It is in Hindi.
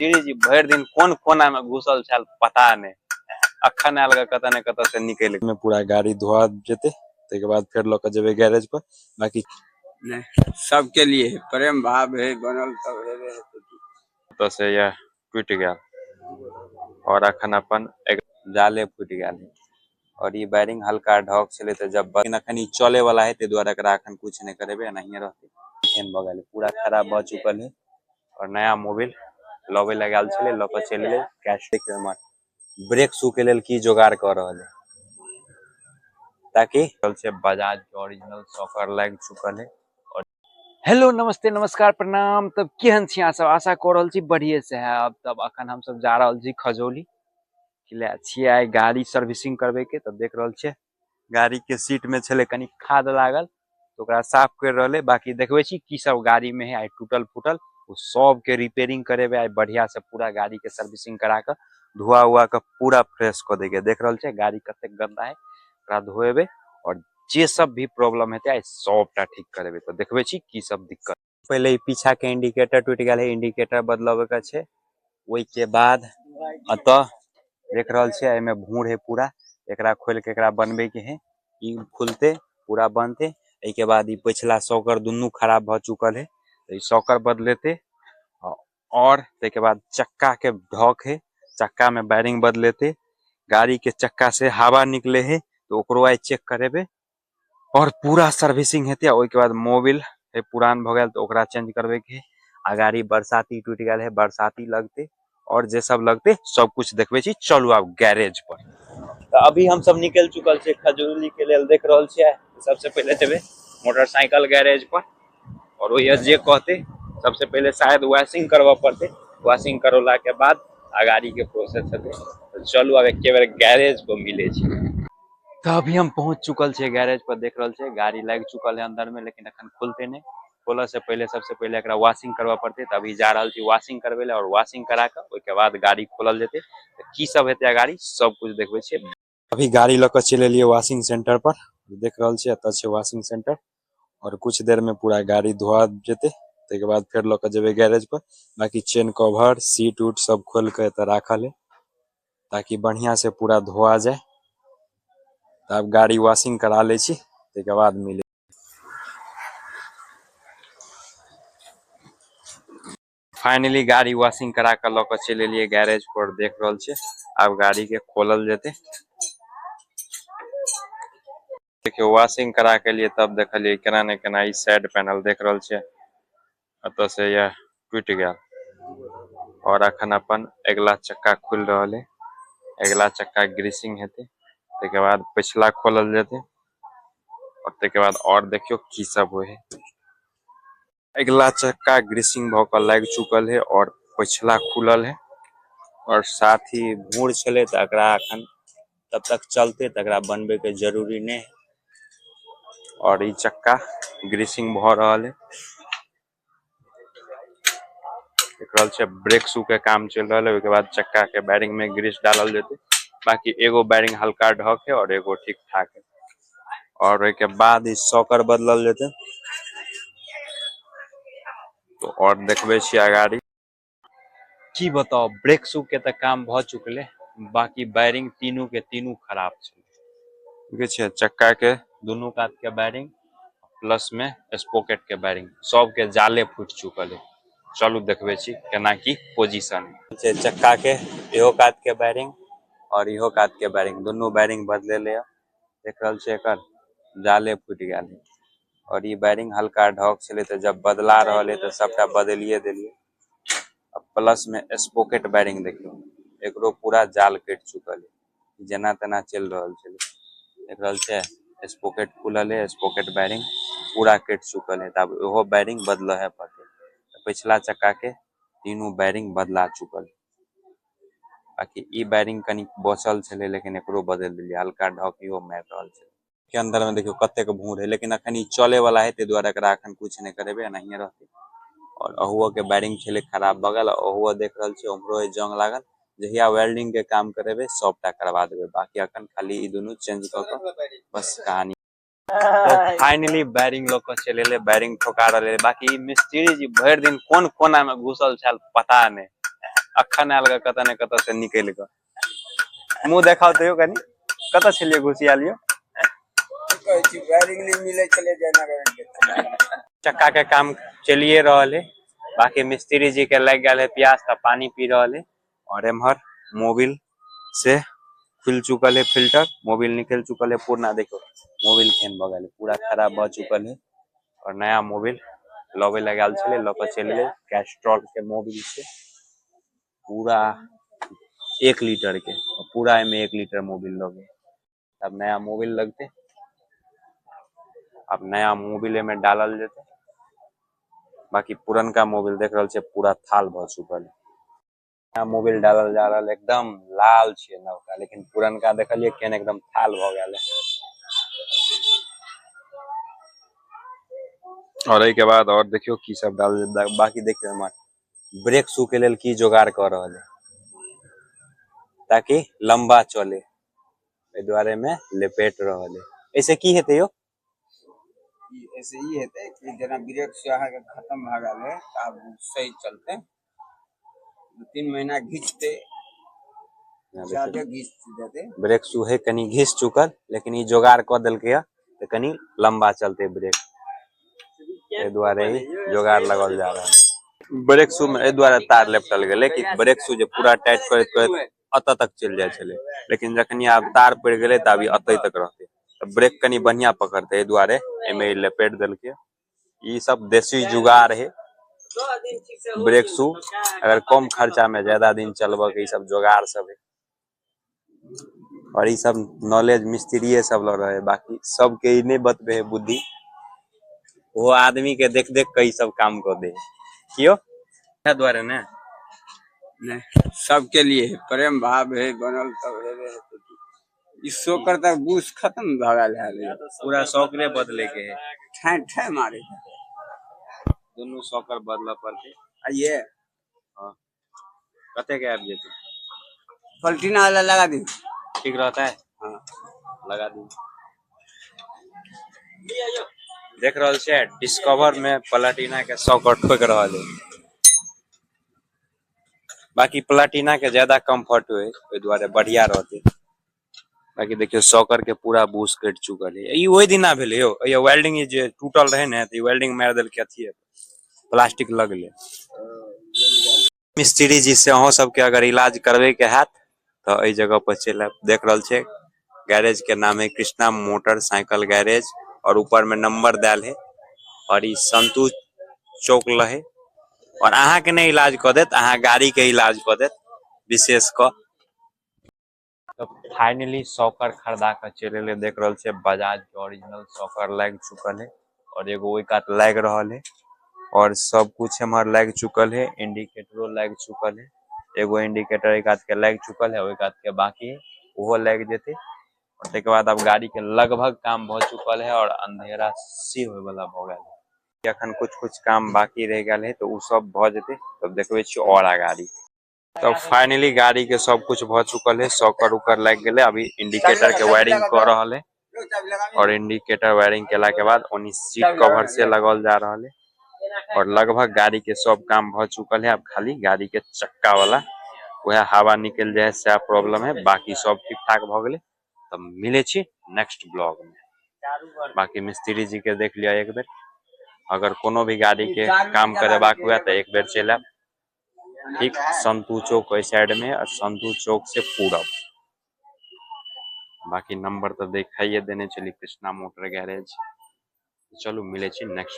मिस्त्री जी भर दिन कौन कोना में घुसल छल पता नहीं। अखन आयल कत ने कत से निकल में पूरा गाड़ी धोआ जेते ते के बाद फिर लोग जेबे गैरेज पर। बाकी नहीं सबके लिए प्रेम भाव है बनल तब हेबे तो से यह टूट गया और अखन अपन एक जाले फूट गया और ये बैरिंग हल्का ढक चले तो जब अखन चले वाला है ते द्वारा एकरा अखन कुछ नहीं करेबे नहीं रहते बगल पूरा खराब भ चुकल है और नया मोबिल लबे लगाल छले लक चले कैश ब्रेक शू के लेल की जोगाड़ कर रहा है ताकि बजाज के ओरिजिनल सॉकर लग चुकल है। और हेलो नमस्ते नमस्कार प्रणाम तब केहन छी अहाँ सब आशा कर रहल छी बढ़िया से है। अब तब अखन हम सब जा रहल छी खजौली किला छी आइ गाड़ी सर्विसिंग करबे के तब देख रहल छी गाड़ी के सीट में छले कनी खाद लागल तो ओकरा साफ कर रहले। बाकी देखबे छी की सब गाड़ी में है आई टूटल फूटल वो सब के रिपेयरिंग करेबे आई बढ़िया से पूरा गाड़ी के सर्विसिंग करा के धुआ हुआ के पूरा फ्रेश कर देगे। देख रहल छी गाड़ी कते गंदा है धोएबे और जे सब भी प्रॉब्लम हेते आई सबटा ठीक करेबे। तो देखबे छी की सब दिक्कत पहले पीछा के इंडिकेटर टूट गेल है इंडिकेटर बदलावे के छै ओई के बाद अत देख रहल छी एमे भूर है पूरा एकरा खोल के एकरा बनबे के है ई खुलते पूरा बनते ए के बाद ई पिछला सॉकर दुन्नु खराब भ चुकल है तो ई सॉकर बदलेते और ते के बाद चक्का के ढक है चक्का में बैरिंग बदलेते गाड़ी के चक्का से हवा निकले है तो ओकरो आई चेक करेबे और पूरा सर्विसिंग हेते। ओई के बाद मोबिल है पुरान भ गेल तो ओकरा चेंज करबे के आ गाड़ी बरसाती टूट गेल है बरसाती लगते और जे सब लगते सब कुछ देखबे छी। चलू आब गैरेज पर तो अभी हम सब निकल चुकल छे खजूरी के लेल देख रहल छियै सबसे पहले जेबे मोटरसाइकिल गैरेज पर और वो जे कहते सबसे पहले शायद वॉशिंग करवा पड़ते वॉशिंग करवला के बाद आ गाड़ी के प्रोसेस हेते। तो चलू अब एक बार गैरेज पर मिले छी। तो अभी हम पहुंच चुकल छे गैरेज पर देख रहल छे गाड़ी लग चुकल है अंदर में लेकिन अखन खुलते नहीं खोले से पहले सबसे पहले एकरा वॉशिंग करवा पड़ते तो अभी जा रहल छी वॉशिंग करवेले और वॉशिंग करा के ओई के बाद गाड़ी खोलल जेते तो की सब हेते गाड़ी सब कुछ देखबे छी। अभी गाड़ी लेकर चले लिए वॉशिंग सेंटर पर देख रहल छी एत छे वॉशिंग सेंटर और कुछ देर में पूरा गाड़ी धोआ जेते ते के बाद फिर लेकर जेबे गैरेज पर। बाकी चेन कवर सीट उट सब खोल के एत राखल है ताकि बढ़िया से पूरा धोआ जाए। तब गाड़ी वॉशिंग करा ले छी ते के बाद मिले। फाइनली गाड़ी वॉशिंग करा के लेकर चले लिए गैरेज पर देख रहल छे अब गाड़ी के खोलल जेते देखियो वॉशिंग करा के लिए तब देखलिए केना ने केना ई साइड पैनल देख रहल छे अत से यह टूट गया और अखन अपन अगला चक्का खुल रहल है अगला चक्का ग्रीसिंग हेते तेके बाद पिछला खोलल जेते और तेके बाद और देखियो की सब होय है। अगला चक्का ग्रीसिंग भौकल लग चुकल है और पिछला खुलल है और साथ ही भूर छले त एकरा अखन तब तक चलते तकरा बनबे के जरूरी नहीं है और ई चक्का ग्रीसिंग भ रहल है देख रहल छे ब्रेक शू के काम चल रहल है। उसके बाद चक्का के बैरिंग में ग्रीस डालल जेते बाकी एगो बैरिंग हल्का ढक है और एगो ठीक ठाक है और एक बाद इस सॉकर बदलल जेते तो और देखबे छी गाड़ी की बताओ ब्रेक शू के त काम भ चुकले बाकी बैरिंग तीनों के तीनों खराब छे चक्का के दोनों कात के बैरिंग प्लस में स्पोकेट के बैरिंग सब के जाले फूट चुकल है। चलू देखबे छी केना की पोजीशन है चक्का के इहो कात के बैरिंग और इहो कात के बैरिंग दोनों बैरिंग बदले ले देख रहल छे एकर जाले फूट गेल और ये बैरिंग हल्का ढक छले तो जब बदला रहल है तो सबटा बदलिए देलिए। अब प्लस में स्पोकेट बैरिंग देखियो एकरो पूरा जाल कट चुकल है जेना तेना चल रहल छे देख रहल छे स्पोकेट खुलल है स्पोकेट बैरिंग पूरा कट चुकल है तब ओहो बैरिंग बदल है पड़ते पिछला चक्का के तीनों बैरिंग बदला चुकल बाकी ई बैरिंग कनी बचल छले लेकिन एकरो बदल दिलिए हल्का ढकियो मार रहल छे के अंदर में देखियो कते के भूर है लेकिन अखन ई चले वाला है ते द्वारा एकरा अखन कुछ नहीं करेबे नहीं रहते और अहुओ के बैरिंग छले खराब बगल अहुओ देख रहल छे ओमरो जंग लागल जहिया वेल्डिंग के काम करेबे सबटा करवा देबे बाकी अखन खाली ई दोनों चेंज क के बस कहानी। तो फाइनली बैरिंग लोग चले ले बैरिंग ठोका रहे बाकी मिस्त्री जी भर दिन कौन कोना में घुसल छल पता नहीं अखन आयल कत ने कत से निकल क मुंह देखाओ तो कनी कत छलिए घुसियालियो वायरिंग नहीं मिले चले जयनगर चक्का के काम चलिए रहल है। बाकी मिस्त्री जी के लग गए है प्यास तो पानी पी रहल है। और एम्हर मोबिल से खुल चुकल है फिल्टर, मोबिल निकल चुकल है पूरा। देखो मोबिल फेन भ गए पूरा खराब भ चुकल है और नया मोबिल लबे लगाल छले लक चल गए कैस्ट्रॉल के मोबिल से पूरा 1 लीटर के पूरा में 1 लीटर मोबिल लगे। अब नया मोबिल लगते, अब नया मोबिल में डालल जेते। बाकी पुरनका मोबिल देख रहल छे पूरा थाल भ चुकल है। नया मोबिल डालल जा रहा एकदम लाल छे नवका, लेकिन पुरनका देखलिए केन एकदम थाल भ गेल है। और एहि के बाद और देखियो की सब डाल। बाकी देखियो हमर ब्रेक शू के लेल की जोगाड़ कर रहल है ताकि लंबा चले, ए द्वारे में लपेट रहल है। ऐसे की हेते यो? ऐसे ही हेते कि जना ब्रेक से अहाँ के खत्म भ गेल है अब सही चलते 2-3 महीना घिंचते ज्यादा घिंच देते। ब्रेक शू है कनी घिस चुकल, लेकिन ई जोगाड़ क देलके है तो कनी लंबा चलते ब्रेक, ए द्वारे ही जोगाड़ लगल जा रहा है। ब्रेक शू में ए द्वारे तार लेपटल गेले कि ब्रेक शू जे पूरा टाइट करत करत अत तक चल जाय छले, लेकिन जखनी आब तार पड़ गेले त अभी अतै तक रहते। तो ब्रेक कनी बढ़िया पकड़ते, ए द्वारे एमे लपेट देलके। ई सब देसी जुगाड़ है ब्रेक शू, अगर कम खर्चा में ज्यादा दिन चलबे के ई सब जुगाड़ सब है। और ई सब नॉलेज मिस्त्रीये सब ल रहे। बाकी सबके ई नहीं बतबे है बुद्धि, वो आदमी के देख देख के ई सब काम कर दे क्यों द्वारे ने नहीं सबके लिए है, प्रेम भाव है बनल तब है। इस शोकर तक बूस खत्म भ गेल है, पूरा सौकरे बदले के है। ठाई ठाई मारे दोनों सौकर बदला पड़ते। आइए हाँ कते के आब जेते पलटीना वाला लगा दी ठीक रहता है। हाँ लगा दी। देख रहल छे डिस्कवर में प्लाटिना के सौकर ठोक रहल है। बाकी प्लाटिना के ज्यादा कंफर्ट हुए ओइ द्वारे बढ़िया रहते। बाकी देखियो सौकर के पूरा बूस कट चुकल है। ई ओइ दिना भेले यो, ये वेल्डिंग जे टूटल रहे ने त वेल्डिंग मार देल के अथी प्लास्टिक लगले। मिस्त्री जी से अहो सब के अगर इलाज करवे के हाथ तो एई जगह पर चल आब। देख रहल छे गैरेज के नाम है कृष्णा मोटरसाइकिल गैरेज और ऊपर में नंबर दाल है और ई संतु चौक लहे। और अहाँ के नहीं इलाज क देत, अहाँ गाड़ी के इलाज क देत विशेष क। तो फाइनली सॉकर खरीदा के चले ले। देख रहल छे बजाज के ओरिजिनल सॉकर लग चुकल है और एगो ओइ कात लग रहल है और सब कुछ हमर लग चुकल है। इंडिकेटरो लग चुकल है, एगो इंडिकेटर एक कात के लग चुकल है, ओइ कात के बाकी है वो लग जेते। और के बाद अब गाड़ी के लगभग काम भ चुकल है और अंधेरा सी होय वाला भ गेल है। अखन कुछ काम बाकी रह गए है तो उ सब भ जेते तब देखबे छी और गाड़ी। तो फाइनली गाड़ी के सब कुछ भ चुकल है, सॉकर उकर लग गेले। अभी इंडिकेटर के वायरिंग कर रहल है और इंडिकेटर वायरिंग केला के बाद ओनी सीट कवर से लगल जा रहल है और लगभग गाड़ी के सब काम भ चुकल है। अब खाली गाड़ी के चक्का वाला वह हवा निकल जाए से प्रॉब्लम है, बाकी सब ठीक ठाक भ गेले। तब मिले छी नेक्स्ट ब्लॉग में। बाकी मिस्त्री जी के देख लिया एक बेर, अगर कोनो भी गाड़ी के काम करेबाक हुआ तो एक बेर चल आब। ठीक संतु चौक ओइ साइड में और संतु चौक से पूरब। बाकी नंबर तो दिखाइए देने चली कृष्णा मोटर गैरेज। चलो मिले छी नेक्स्ट।